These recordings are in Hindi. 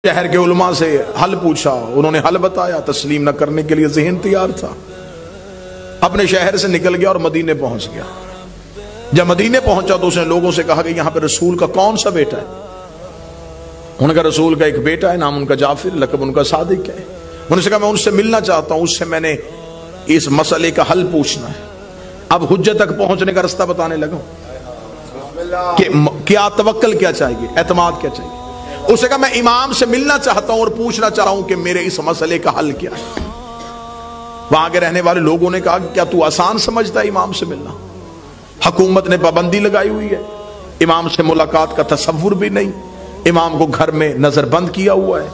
शहर के उलमा से हल पूछा, उन्होंने हल बताया, तस्लीम न करने के लिए ज़हन तैयार था। अपने शहर से निकल गया और मदीने पहुंच गया। जब मदीने पहुंचा तो उसने लोगों से कहा कि यहां पे रसूल का कौन सा बेटा है। उनका रसूल का एक बेटा है, नाम उनका जाफिर, लकब उनका सादिक है। उनसे कहा मैं उनसे मिलना चाहता हूं, उससे मैंने इस मसले का हल पूछना है। अब हुज्जत तक पहुंचने का रास्ता बताने लगा कि क्या तवक्कल क्या चाहिए, एतमाद क्या चाहिए। उसने कहा मैं इमाम से मिलना चाहता हूं और पूछना चाह रहा हूं कि मेरे इस मसले का हल क्या है। वहां के रहने वाले लोगों ने कहा कि क्या तू आसान समझता है इमाम से मिलना? हुकूमत ने पाबंदी लगाई हुई है, इमाम से मुलाकात का तसव्वुर भी नहीं। इमाम को घर में नजरबंद किया हुआ है,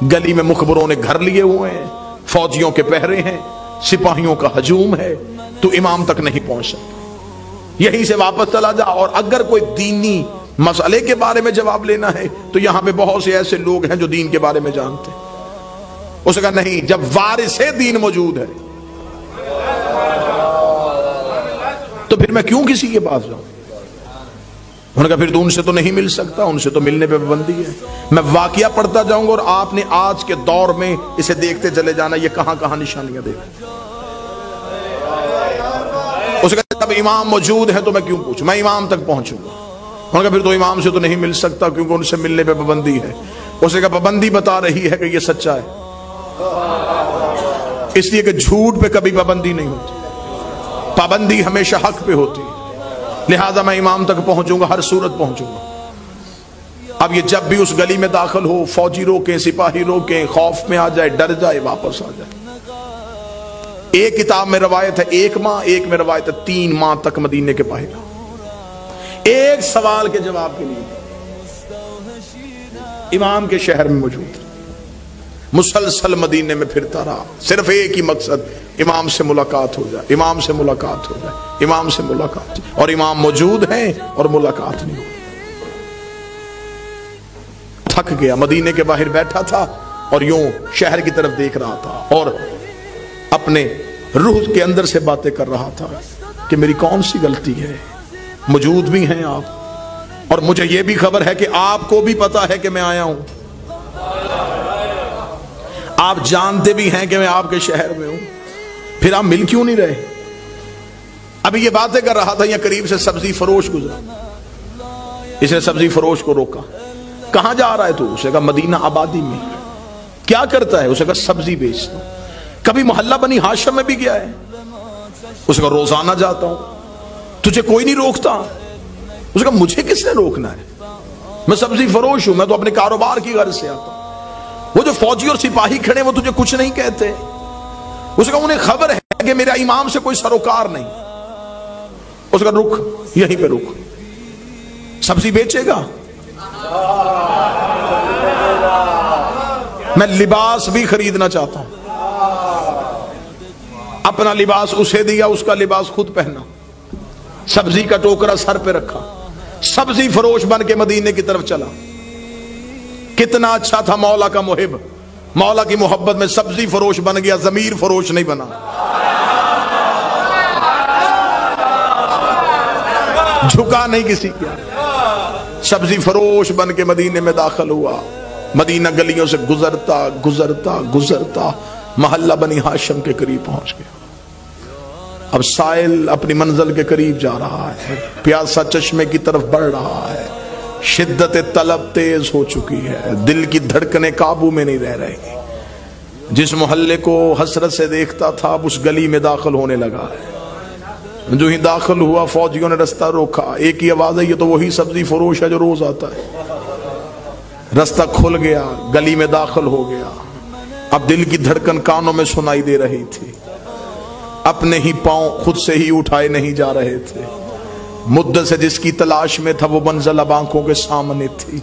गली में मुखबरों ने घर लिए हुए हैं, फौजियों के पहरे हैं, सिपाहियों का हजूम है, तो इमाम तक नहीं पहुंच सकता। यहीं से वापस चला जा, और अगर कोई दीनी मसले के बारे में जवाब लेना है तो यहां पे बहुत से ऐसे लोग हैं जो दीन के बारे में जानते हैं। उसने कहा नहीं, जब वारिसे दीन मौजूद है तो फिर मैं क्यों किसी के पास जाऊं। उन्होंने कहा फिर तो उनसे तो नहीं मिल सकता, उनसे तो मिलने पे पाबंदी है। मैं वाकया पढ़ता जाऊंगा और आपने आज के दौर में इसे देखते चले जाना, ये कहां कहां निशानियां दे। उसने कहा जब इमाम मौजूद है तो मैं क्यों पूछूं, मैं इमाम तक पहुंचूंगा। उन्होंने कहा फिर तो इमाम से तो नहीं मिल सकता क्योंकि उनसे मिलने पे पाबंदी है। उसने कहा पाबंदी बता रही है कि ये सच्चा है, इसलिए कि झूठ पे कभी पाबंदी नहीं होती, पाबंदी हमेशा हक पे होती है। लिहाजा मैं इमाम तक पहुंचूंगा, हर सूरत पहुंचूंगा। अब ये जब भी उस गली में दाखिल हो, फौजी रोके, सिपाही रोके, खौफ में आ जाए, डर जाए, वापस आ जाए। एक किताब में रवायत है 1 माह, एक में रवायत है 3 माह तक मदीने के बाहर, एक सवाल के जवाब के लिए इमाम के शहर में मौजूद, मुसलसल मदीने में फिरता रहा। सिर्फ एक ही मकसद, इमाम से मुलाकात हो जाए, इमाम से मुलाकात हो जाए, इमाम से मुलाकात। और इमाम मौजूद है और मुलाकात नहीं हुई। थक गया, मदीने के बाहर बैठा था और यूं शहर की तरफ देख रहा था और अपने रूह के अंदर से बातें कर रहा था कि मेरी कौन सी गलती है, मौजूद भी हैं आप, और मुझे यह भी खबर है कि आपको भी पता है कि मैं आया हूं, आप जानते भी हैं कि मैं आपके शहर में हूं, फिर आप मिल क्यों नहीं रहे। अभी ये बातें कर रहा था, यह करीब से सब्जी फरोश गुजरा। इसने सब्जी फरोश को रोका, कहां जा रहा है तू? उसे कहा मदीना आबादी में। क्या करता है? उसे कहा सब्जी बेचता। कभी मोहल्ला बनी हाशिम में भी गया है? उसे कहा रोजाना जाता हूं। तुझे कोई नहीं रोकता? उसे कहा मुझे किसने रोकना है, मैं सब्जी फरोश हूं, मैं तो अपने कारोबार की गर्ज से आता हूं। वो जो फौजी और सिपाही खड़े वो तुझे कुछ नहीं कहते? उसका उन्हें खबर है कि मेरा इमाम से कोई सरोकार नहीं। उसका रुक, यहीं पे रुक, सब्जी बेचेगा? मैं लिबास भी खरीदना चाहता हूं। अपना लिबास उसे दिया, उसका लिबास खुद पहना, सब्जी का टोकरा सर पे रखा, सब्जी फरोश बन के मदीने की तरफ चला। कितना अच्छा था मौला का मुहिब, मौला की मोहब्बत में सब्जी फरोश बन गया, जमीर फरोश नहीं बना। झुका नहीं किसी का, सब्जी फरोश बन के मदीने में दाखिल हुआ। मदीना गलियों से गुजरता गुजरता गुजरता मोहल्ला बनी हाशिम के करीब पहुंच गया। अब साइल अपनी मंजिल के करीब जा रहा है, प्यासा चश्मे की तरफ बढ़ रहा है, शिद्दत तलब तेज हो चुकी है, दिल की धड़कनें काबू में नहीं रह रही। जिस मोहल्ले को हसरत से देखता था अब उस गली में दाखिल होने लगा है। जो ही दाखिल हुआ फौजियों ने रास्ता रोका, एक ही आवाज है, ये तो वही सब्जी फरोश है जो रोज आता है। रास्ता खुल गया, गली में दाखिल हो गया। अब दिल की धड़कन कानों में सुनाई दे रही थी, अपने ही पांव खुद से ही उठाए नहीं जा रहे थे। मुद्दत से जिसकी तलाश में था वो मंजिल अब आंखों के सामने थी।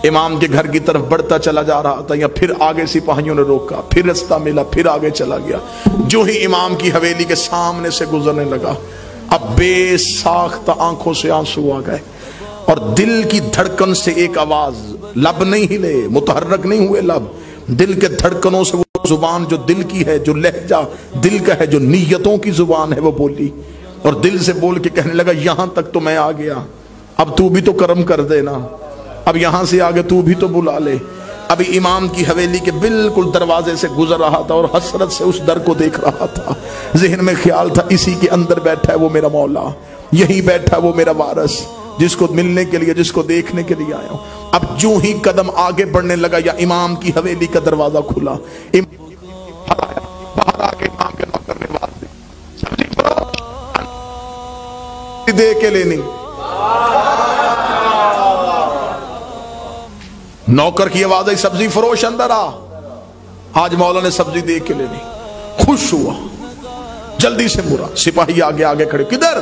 इमाम के घर की तरफ बढ़ता चला जा रहा था, या फिर आगे सिपाहियों ने रोका, फिर रास्ता मिला, फिर आगे चला गया। जो ही इमाम की हवेली के सामने से गुजरने लगा, अब बेसाख्ता आंखों से आंसू आ गए और दिल की धड़कन से एक आवाज, लब नहीं हिले, मुतहर्रक नहीं हुए लब, दिल के धड़कनों से वो जुबान जो दिल की है, जो लहजा दिल का है, जो नीयतों की जुबान है, वो बोली। और दिल से बोल के कहने लगा यहां तक तो मैं आ गया, अब तू भी तो करम कर देना, अब यहां से आगे तू भी तो बुला ले। अभी इमाम की हवेली के बिल्कुल दरवाजे से गुजर रहा था और हसरत से उस दर को देख रहा था। जहन में ख्याल था इसी के अंदर बैठा है वो मेरा मौला, यही बैठा वो मेरा वारिस, जिसको मिलने के लिए, जिसको देखने के लिए आया हूं। अब जो ही कदम आगे बढ़ने लगा या इमाम की हवेली का दरवाजा खुला, बाहर आके इमाम के नौकर ने आवाज दी, दे के लेनी। नौकर की आवाज आई, सब्जी फरोश अंदर आ। आज मौला ने सब्जी दे के लेनी, खुश हुआ, जल्दी से मुड़ा। सिपाही आगे आगे खड़े, किधर?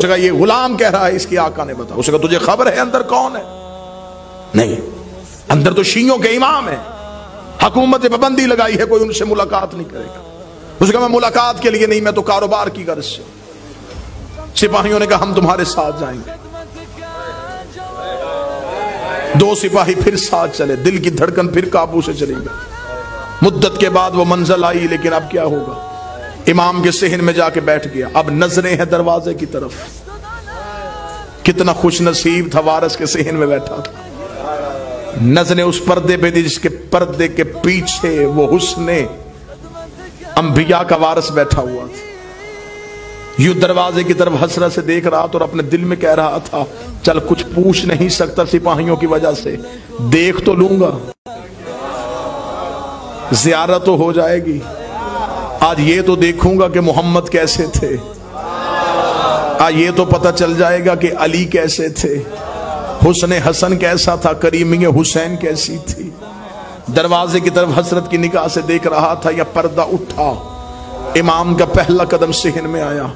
जगह ये गुलाम कह रहा है इसकी आका ने बताया। उसका तुझे खबर है अंदर कौन है? नहीं, अंदर तो शियों के इमाम है, हुकूमत ने पाबंदी लगाई है कोई उनसे मुलाकात नहीं करेगा। उसका मैं मुलाकात के लिए नहीं, मैं तो कारोबार की गर्ज से। सिपाहियों ने कहा हम तुम्हारे साथ जाएंगे। दो सिपाही फिर साथ चले, दिल की धड़कन फिर काबू से चली गई। मुद्दत के बाद वो मंजिल आई, लेकिन अब क्या होगा? इमाम के सेहन में जाके बैठ गया। अब नजरें हैं दरवाजे की तरफ। कितना खुश नसीब था वारिस के सेहन में बैठा था। नजरें उस पर्दे पे थी जिसके पर्दे के पीछे वो हुस्ने अंबिया का वारिस बैठा हुआ था। यूं दरवाजे की तरफ हसरत से देख रहा था और अपने दिल में कह रहा था चल कुछ पूछ नहीं सकता सिपाहियों की वजह से, देख तो लूंगा, ज़ियारत तो हो जाएगी। आज ये तो देखूंगा कि मोहम्मद कैसे थे, आज ये तो पता चल जाएगा कि अली कैसे थे, हुस्ने हसन कैसा था, करीमिये हुसैन कैसी थी। दरवाजे की तरफ हसरत की निगाह से देख रहा था, या पर्दा उठा, इमाम का पहला कदम सेहन में आया।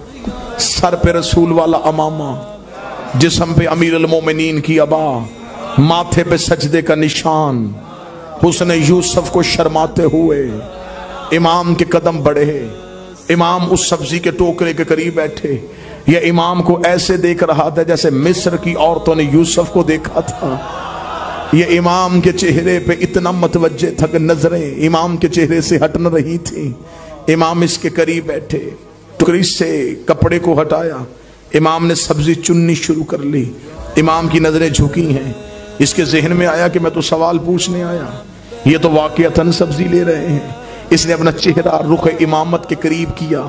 सर पे रसूल वाला अमामा, जिस्म पे अमीर अल मोमिनीन की अबा, माथे पे सजदे का निशान, हुस्ने यूसुफ को शर्माते हुए इमाम के कदम बढ़े। इमाम उस सब्जी के टोकरे के करीब बैठे। यह इमाम को ऐसे देख रहा था जैसे मिस्र की औरतों ने यूसुफ को देखा था। यह इमाम के चेहरे पे इतना मतवज्जे था कि नजरें इमाम के चेहरे से हट न रही थी। इमाम इसके करीब बैठे, टुकड़ी से कपड़े को हटाया, इमाम ने सब्जी चुननी शुरू कर ली। इमाम की नजरें झुकी हैं। इसके जहन में आया कि मैं तो सवाल पूछने आया, ये तो वाकईतन सब्जी ले रहे हैं। इसने अपना चेहरा रुख इमामत के करीब किया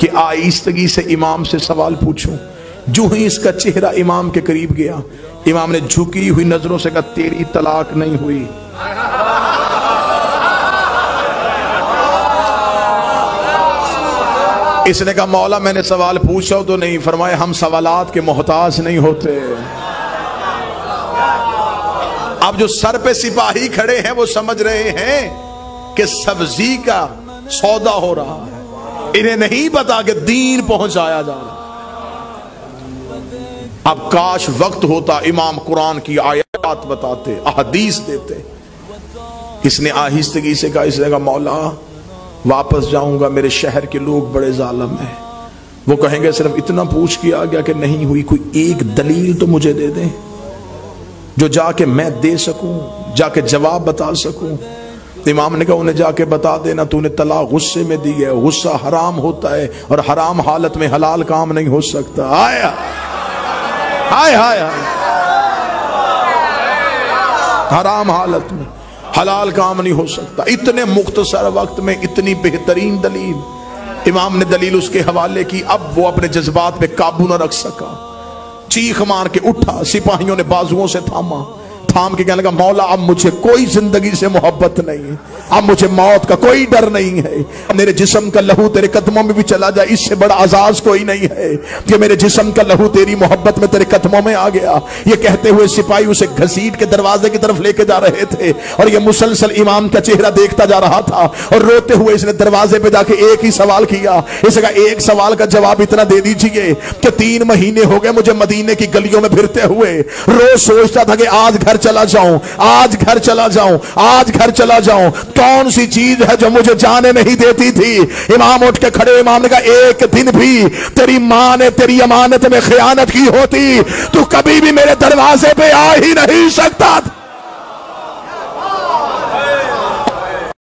कि आहिस्तगी से इमाम से सवाल पूछूं। जो ही इसका चेहरा इमाम के करीब गया, इमाम ने झुकी हुई नजरों से कहा तेरी तलाक नहीं हुई। इसने कहा मौला मैंने सवाल पूछा तो नहीं। फरमाया हम सवालात के मोहताज नहीं होते। अब जो सर पे सिपाही खड़े हैं वो समझ रहे हैं कि सब्जी का सौदा हो रहा है, इन्हें नहीं पता कि दीन पहुंचाया जा रहा है। अब काश वक्त होता इमाम कुरान की आयत बताते, अहदीस देते। इसने आहिस्तगी से कहा, इसने कहा मौला वापस जाऊंगा, मेरे शहर के लोग बड़े जालिम हैं, वो कहेंगे सिर्फ इतना पूछ के आ गया कि नहीं हुई, कोई एक दलील तो मुझे दे दें जो जाके मैं दे सकूं, जाके जवाब बता सकूं। इमाम ने कहा उन्हें जाके बता देना तूने तलाक गुस्से में दी है, गुस्सा हराम होता है और हराम हालत में हलाल काम नहीं हो सकता। हाय हाय हाय, हराम हालत में हलाल काम नहीं हो सकता। इतने मुख्तसर वक्त में इतनी बेहतरीन दलील इमाम ने दलील उसके हवाले की। अब वो अपने जज्बात पे काबू न रख सका, चीख मार के उठा। सिपाहियों ने बाजुओं से थामा, थाम के कहने लगा मौला अब मुझे कोई जिंदगी से मोहब्बत नहीं है, अब मुझे मौत का कोई डर नहीं है। मेरे जिस्म का लहू तेरे कदमों में भी चला जाए, इससे बड़ा अजाज कोई नहीं है कि मेरे जिस्म का लहू तेरी मोहब्बत में तेरे कदमों में आ गया। ये कहते हुए सिपाही उसे घसीट के दरवाजे की तरफ लेके जा रहे थे और ये मुसलसल इमाम का चेहरा देखता जा रहा था। और रोते हुए इसने दरवाजे पे जाके एक ही सवाल किया। इसने कहा एक सवाल का जवाब इतना दे दीजिए कि 3 महीने हो गए मुझे मदीने की गलियों में फिरते हुए, रोज सोचता था कि आज घर चला जाऊं, आज घर चला जाऊं, आज घर चला जाऊं। कौन सी चीज है जो मुझे जाने नहीं देती थी? इमाम उठ के खड़े। इमाम ने कहा एक दिन भी तेरी मां ने तेरी अमानत में खयानत की होती तो कभी भी मेरे दरवाजे पे आ ही नहीं सकता।